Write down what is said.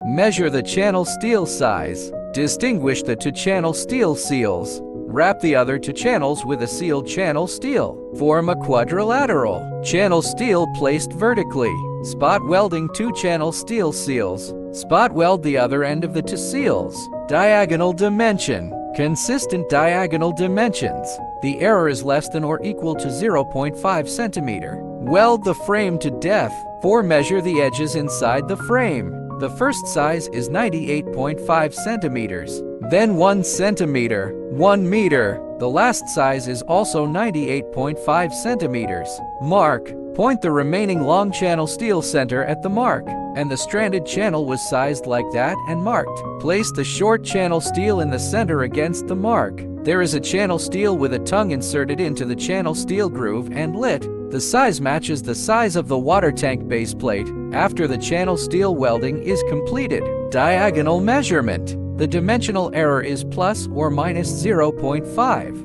Measure the channel steel size. Distinguish the two channel steel seals. Wrap the other two channels with a sealed channel steel. Form a quadrilateral. Channel steel placed vertically. Spot welding two channel steel seals. Spot weld the other end of the two seals. Diagonal dimension. Consistent diagonal dimensions. The error is less than or equal to 0.5 centimeter. Weld the frame to depth. Measure the edges inside the frame. The first size is 98.5 centimeters. Then 1 centimeter, 1 meter. The last size is also 98.5 centimeters. Mark. Point the remaining long channel steel center at the mark, and the stranded channel was sized like that and marked. Place the short channel steel in the center against the mark. There is a channel steel with a tongue inserted into the channel steel groove and lit. The size matches the size of the water tank base plate after the channel steel welding is completed. Diagonal measurement. The dimensional error is plus or minus 0.5.